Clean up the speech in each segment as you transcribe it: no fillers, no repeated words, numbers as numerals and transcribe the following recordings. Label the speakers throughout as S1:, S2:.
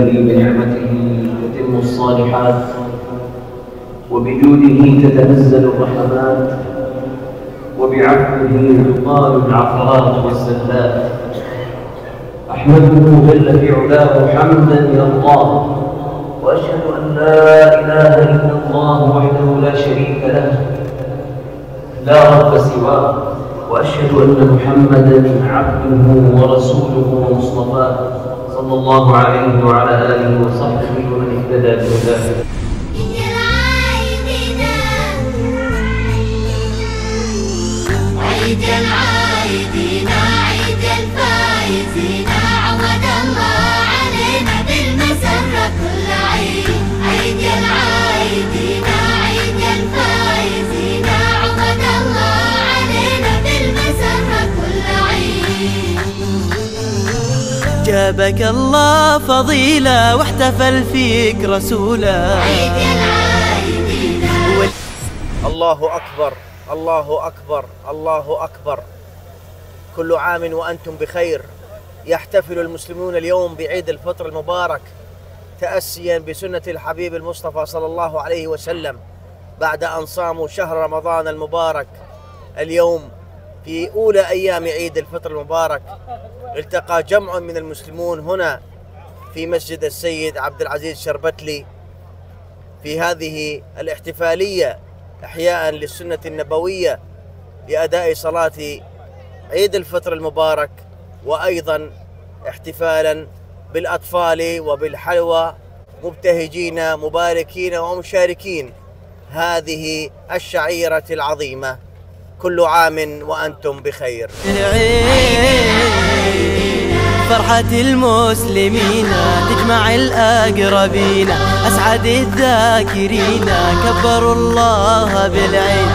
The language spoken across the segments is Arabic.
S1: الذي بنعمته تتم الصالحات وبجوده تتنزل الرحمات وبعفوه تقال العثرات والزلات. أحمده جل في علاه حمدا يرضاه، وأشهد أن لا إله إلا الله وحده لا شريك له لا رب سواه، وأشهد أن محمدًا عبده ورسوله ومصطفاه صلى الله عليه وعلى آله وصحبه ومن اهتدى بهداه.
S2: عيد العايدين عيد الفايزين، عود الله علينا بالمسرة كل عيد. عيد العايدين عيد الفايزين، عود الله علينا بالمسرة كل عيد.
S3: جابك الله فضيلة واحتفل فيك رسوله.
S2: عيد العايدين.
S4: الله أكبر الله أكبر الله أكبر. كل عام وأنتم بخير. يحتفل المسلمون اليوم بعيد الفطر المبارك تأسيا بسنة الحبيب المصطفى صلى الله عليه وسلم بعد أن صاموا شهر رمضان المبارك. اليوم في أولى أيام عيد الفطر المبارك التقى جمع من المسلمون هنا في مسجد السيد عبد العزيز شربتلي في هذه الاحتفالية إحياء للسنة النبوية لأداء صلاة عيد الفطر المبارك، وأيضا احتفالا بالأطفال وبالحلوى، مبتهجين مباركين ومشاركين هذه الشعيرة العظيمة. كل عام وأنتم بخير.
S3: فرحة المسلمين تجمع الأقربين، أسعد الذاكرين كبروا الله بالعيد.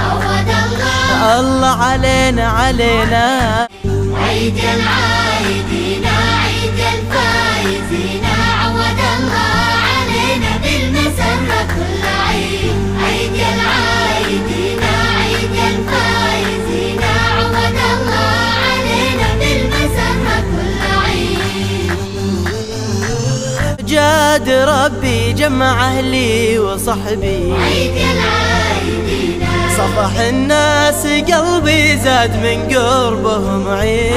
S3: الله علينا علينا.
S2: عيد العايدين عيد الفايزين، عود الله علينا بالمسرة كل عيد. عيد العايدين عيد الفايزين، عود الله علينا بالمسرة كل عيد.
S3: جاد ربي جمع أهلي وصحبي،
S2: عيد العايدين
S3: صفح الناس قلبي زاد من قربهم عيد.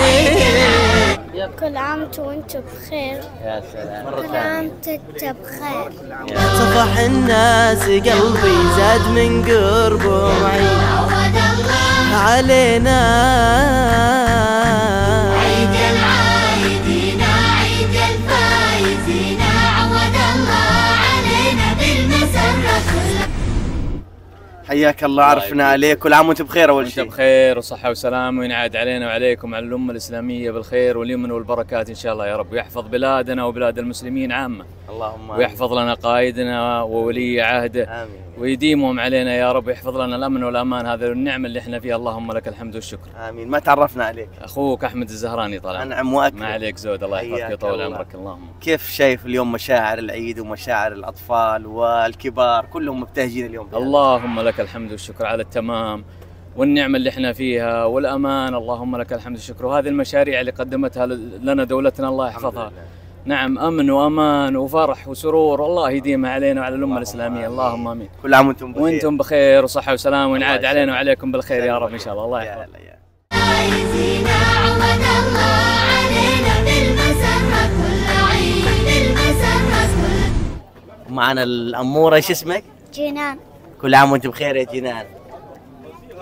S5: كل عام وانتم بخير.
S4: يا سلام.
S5: كل عام وانتم بخير.
S3: صفح الناس قلبي زاد من قربهم عيد.
S2: عود الله
S3: علينا.
S2: عيد العايدين عيد الفايزين، عود الله علينا بالمسرة كل.
S4: حياك الله، عرفنا عليك. كل عام وانت بخير. أول شيء
S6: وانت بخير وصحة وسلام، وينعاد علينا وعليكم وعلى الأمة الإسلامية بالخير واليمن والبركات إن شاء الله يا رب، ويحفظ بلادنا وبلاد المسلمين عامة.
S4: اللهم آمين.
S6: ويحفظ لنا قائدنا وولي عهده.
S4: آمين.
S6: ويديمهم علينا يا رب، ويحفظ لنا الأمن والأمان، هذا النعمة اللي احنا فيها، اللهم لك الحمد والشكر.
S4: آمين. ما تعرفنا عليك.
S6: أخوك أحمد الزهراني طال عمرك.
S4: أنعم وأكرم.
S6: ما عليك زود، الله يحفظك ويطول عمرك. اللهم.
S4: كيف شايف اليوم مشاعر العيد ومشاعر الأطفال والكبار كلهم مبتهجين اليوم؟
S6: اللهم لك الحمد والشكر على التمام والنعمة اللي احنا فيها والأمان، اللهم لك الحمد والشكر. وهذه المشاريع اللي قدمتها لنا دولتنا الله يحفظها، نعم، أمن وأمان وفرح وسرور، والله يديمها علينا وعلى الأمة الإسلامية. اللهم آمين.
S4: كل عام وانتم بخير.
S6: وانتم بخير وصحة وسلام، وينعاد علينا وعليكم بالخير يا رب إن شاء الله. الله يحفظك.
S2: عايزين عود الله علينا بالمسرة كل عيد. بالمسرة كل.
S4: معنا الأمورة، ايش اسمك؟
S5: جنان.
S4: كل عام وانت بخير يا جنان.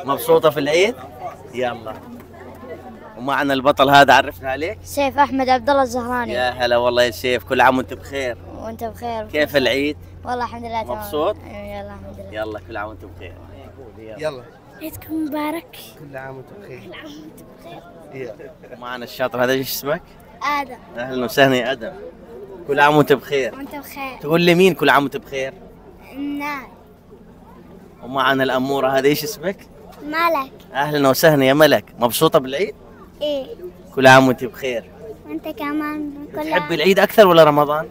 S4: مبسوطة في العيد؟ يلا. ومعنا البطل هذا، عرفنا عليك.
S5: سيف أحمد عبد الله الزهراني.
S4: يا هلا والله يا سيف، كل عام وانت بخير.
S5: وانت بخير.
S4: كيف العيد؟
S5: والله الحمد لله تمام.
S4: مبسوط؟
S5: يلا الحمد لله.
S4: يلا كل عام وانت بخير. يلا.
S5: عيدكم مبارك.
S4: كل عام وانت بخير.
S5: كل عام وانتم بخير.
S4: ومعنا الشاطر هذا، ايش اسمك؟
S5: آدم.
S4: اهلا وسهلا يا ادم. كل عام وانت بخير.
S5: وانت بخير.
S4: تقول لي مين كل عام وانت بخير؟
S5: نعم.
S4: ومعنا الأمورة هذا، ايش اسمك؟
S5: مالك.
S4: اهلا وسهلا يا ملك. مبسوطة بالعيد؟
S5: ايه.
S4: كل عام وانت بخير.
S5: وانت كمان. كل
S4: تحب العيد أكثر ولا رمضان؟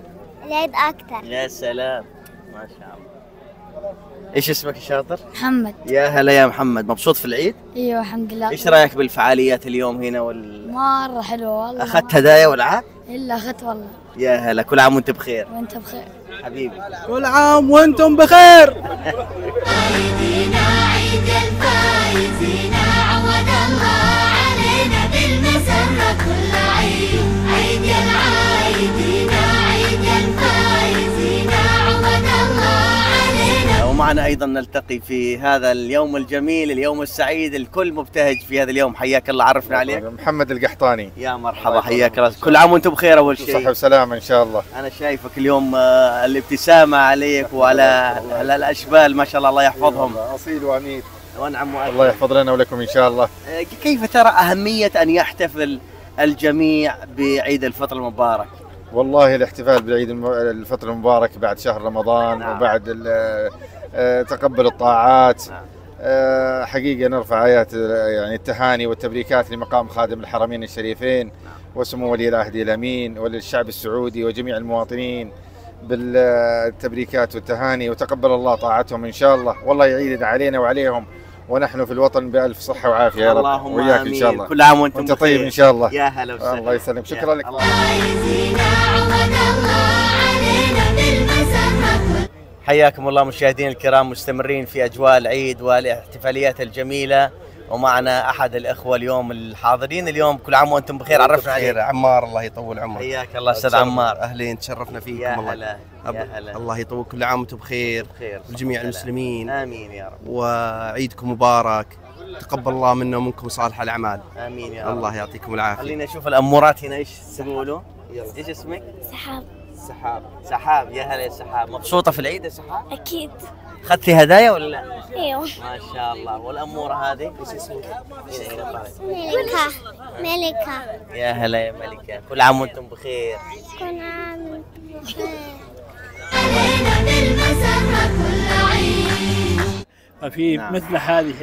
S5: العيد أكثر.
S4: يا سلام، ما شاء الله. ايش اسمك يا شاطر؟
S5: محمد.
S4: يا هلا يا محمد، مبسوط في العيد؟
S5: ايوه الحمد لله.
S4: ايش رايك بالفعاليات اليوم هنا
S5: مرة حلوة والله.
S4: اخذت هدايا والعاب؟
S5: الا اخذت والله.
S4: يا هلا، كل عام وانت بخير.
S5: وانت بخير.
S4: حبيبي
S3: كل عام وانتم بخير.
S2: عيدنا عيد الفايزين، عود الله علينا بالمسرة كل عيد. عيد العايدين عيد الفايزين، عود الله علينا.
S4: ومعنا ايضا نلتقي في هذا اليوم الجميل، اليوم السعيد، الكل مبتهج في هذا اليوم. حياك الله، عرفنا عليك.
S7: محمد القحطاني.
S4: يا مرحبا، حياك الله. كل عام وانتم بخير. اول شيء
S7: صحة وسلامة ان شاء الله.
S4: انا شايفك اليوم الابتسامة عليك وعلى الاشبال ما شاء الله، الله يحفظهم.
S7: اصيل وامير.
S4: ونعم
S7: الله يحفظ لنا ولكم ان شاء الله.
S4: كيف ترى اهمية ان يحتفل الجميع بعيد الفطر المبارك؟
S7: والله الاحتفال بعيد الفطر المبارك بعد شهر رمضان،
S4: نعم.
S7: وبعد تقبل الطاعات، حقيقة نرفع آيات يعني التهاني والتبريكات لمقام خادم الحرمين الشريفين وسمو ولي العهد الأمين وللشعب السعودي وجميع المواطنين بالتبريكات والتهاني، وتقبل الله طاعتهم إن شاء الله، والله يعيدنا علينا وعليهم ونحن في الوطن بألف صحة وعافية يا رب.
S4: اللهم
S7: وياك
S4: آمين.
S7: إن شاء الله.
S4: كل عام وانتم
S7: وانت
S4: بخير.
S7: طيب إن شاء الله.
S4: يا هلا وسهلا.
S7: الله يسلمك. شكرا لك.
S2: عايزين عود الله علينا بالمسرة.
S4: حياكم الله مشاهدينا الكرام، مستمرين في أجواء العيد والاحتفاليات الجميلة، ومعنا أحد الإخوة اليوم الحاضرين اليوم. كل عام وأنتم بخير. عرفنا عليك.
S8: عمار، الله يطول عمرك.
S4: حياك الله أستاذ عمار.
S8: اهلين، تشرفنا فيكم.
S4: يا
S8: الله
S4: هلا يا هلا.
S8: الله يطول كل عام وانتم بخير وجميع المسلمين.
S4: آمين يا رب.
S8: وعيدكم مبارك، تقبل الله منا ومنكم صالح الاعمال.
S4: آمين يا رب.
S8: الله يعطيكم العافيه.
S4: خلينا نشوف الأمورات هنا ايش يقولوا. ايش اسمك؟
S5: سحاب.
S4: سحاب. سحاب، يا هلا يا سحاب. مبسوطة في العيد يا سحاب؟
S5: اكيد.
S4: أخذتي هدايا ولا لا؟
S5: ايوه.
S4: ما شاء الله. والأمورة هذه ايش اسمك؟ هنا طالع.
S5: ملكة.
S4: يا هلا يا ملكة، كل عام وأنتم بخير.
S5: كل عام بخير.
S2: علينا بالمسرة كل عيد.
S9: ففي
S4: نعم.
S9: مثل هذه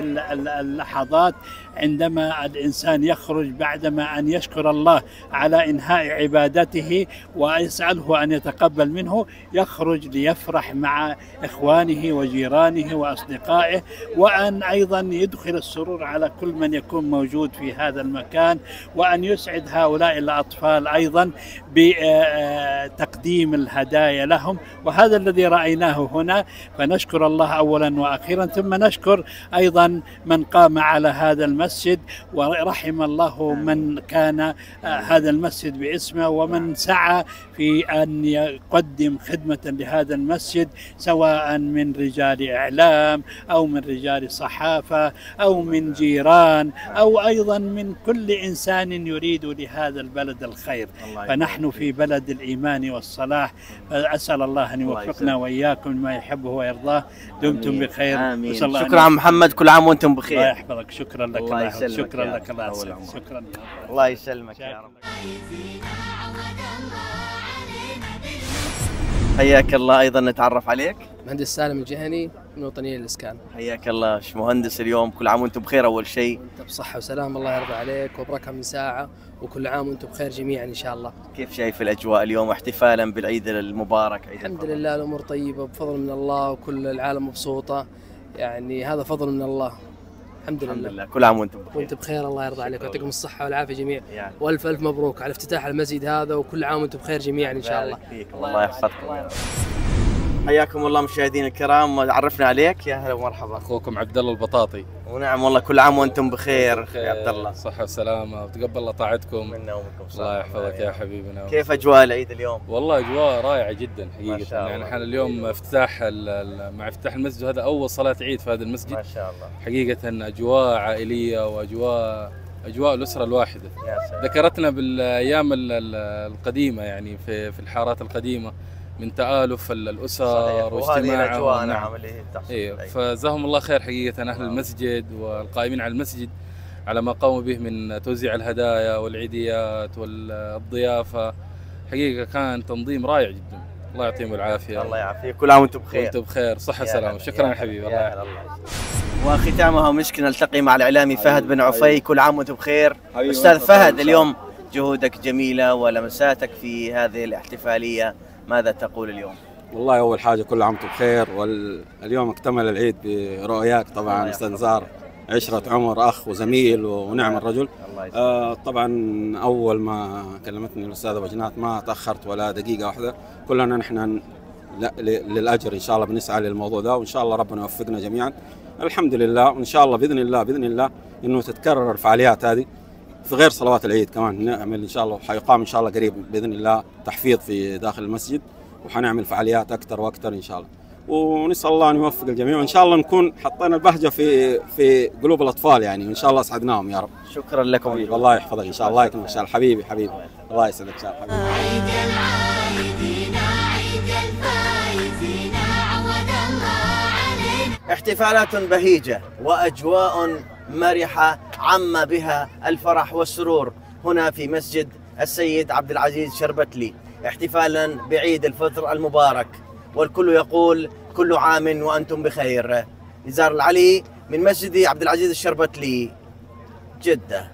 S9: اللحظات عندما الإنسان يخرج بعدما أن يشكر الله على إنهاء عبادته ويسأله أن يتقبل منه، يخرج ليفرح مع إخوانه وجيرانه وأصدقائه، وأن أيضا يدخل السرور على كل من يكون موجود في هذا المكان، وأن يسعد هؤلاء الأطفال أيضا بتقديم الهدايا لهم. وهذا الذي رأيناه هنا، فنشكر الله أولا وأخيرا، ثم نشكر أيضا من قام على هذا المسجد، ورحم الله من كان هذا المسجد باسمه، ومن سعى في أن يقدم خدمة لهذا المسجد، سواء من رجال إعلام أو من رجال صحافة أو من جيران أو أيضا من كل إنسان يريد لهذا البلد الخير. فنحن في بلد الإيمان والصلاح، فأسأل الله أن يوفقنا وإياكم ما يحبه ويرضاه. دمتم بخير.
S4: آمين. شكرا عم محمد، كل عام وأنتم بخير.
S9: الله يحفظك. شكرا لك.
S4: الله يسلمك.
S9: شكرا لك. الله يسلمك. شكرا.
S4: الله يسلمك يا رب. حياك الله. أيضا نتعرف عليك.
S10: مهندس سالم الجهني من وطنية الإسكان.
S4: حياك الله ايش مهندس اليوم. كل عام وأنتم بخير أول شيء.
S10: أنت بصحة وسلام، الله يرضى عليك وبركة من ساعة، وكل عام وأنتم بخير جميعا إن شاء الله.
S4: كيف شايف الأجواء اليوم احتفالا بالعيد المبارك؟ عيد
S10: الحمد
S4: الفطر.
S10: لله الأمور طيبة بفضل من الله، وكل العالم مبسوطة، يعني هذا فضل من الله. الحمد لله.
S4: كل عام وأنتم بخير.
S10: وأنت بخير، الله يرضى عليك ويعطيكم الصحة والعافية جميعا.
S4: يعني.
S10: وألف ألف مبروك على افتتاح المسجد هذا، وكل عام وأنتم بخير جميعا إن شاء الله.
S4: الله يحفظكم يا رب. حياكم الله مشاهدينا الكرام، عرفنا عليك. يا هلا ومرحبا.
S11: اخوكم عبد الله البطاطي.
S4: ونعم والله، كل عام وانتم بخير يا عبد الله.
S11: صحة وسلامة، وتقبل الله طاعتكم.
S4: منا ومنكم.
S11: الله يحفظك يا حبيبنا.
S4: كيف اجواء العيد اليوم؟
S11: والله اجواء رائعة جدا حقيقة. يعني احنا اليوم افتتاح مع افتتاح المسجد، هذا اول صلاة عيد في هذا المسجد.
S4: ما شاء الله.
S11: حقيقة اجواء عائلية واجواء الاسرة الواحدة. ذكرتنا بالايام القديمة، يعني في الحارات القديمة، من تآلف الأسر واجتماعهم.
S4: نعم اللي تحصل.
S11: ايوه، فجزاهم الله خير حقيقة أهل المسجد والقائمين على المسجد على ما قاموا به من توزيع الهدايا والعيديات والضيافة. حقيقة كان تنظيم رائع جدا، الله يعطيهم العافية.
S4: الله يعافيك. كل عام وانتم بخير.
S11: وانتم بخير، صحة وسلامة. شكرا يا حبيبي. الله يعافيك.
S4: وختامها مسك نلتقي مع الإعلامي فهد بن عفي. كل عام وانتم بخير. أستاذ فهد، اليوم جهودك جميلة ولمساتك في هذه الاحتفالية، ماذا تقول اليوم؟
S12: والله أول حاجة كل عام وانتم بخير، واليوم اكتمل العيد برؤياك طبعا أستاذ نزار. عشرة عمر، أخ وزميل ونعم الرجل. طبعا أول ما كلمتني الأستاذة وجنات ما تأخرت ولا دقيقة واحدة، كلنا نحن للأجر إن شاء الله بنسعى للموضوع ده، وإن شاء الله ربنا يوفقنا جميعا الحمد لله. وإن شاء الله بإذن الله إنه تتكرر الفعاليات هذه في غير صلوات العيد كمان، نعمل إن شاء الله، وحيقام إن شاء الله قريب بإذن الله تحفيظ في داخل المسجد، وحنعمل فعاليات أكثر وأكثر إن شاء الله. ونسأل الله أن يوفق الجميع، وإن شاء الله نكون حطينا البهجة في قلوب الأطفال يعني، وإن شاء الله أسعدناهم يا رب.
S4: شكرا لكم.
S12: الله يحفظك إن شاء الله، يكرمك إن شاء الله حبيبي الله يسعدك إن شاء الله حبيبي.
S2: عيد العايدين عيد الفايزين عود الله علينا.
S4: احتفالات بهيجة وأجواء مرحة عم بها الفرح والسرور هنا في مسجد السيد عبد العزيز شربتلي، احتفالا بعيد الفطر المبارك، والكل يقول كل عام وأنتم بخير. نزار العلي من مسجد عبد العزيز الشربتلي، جدة.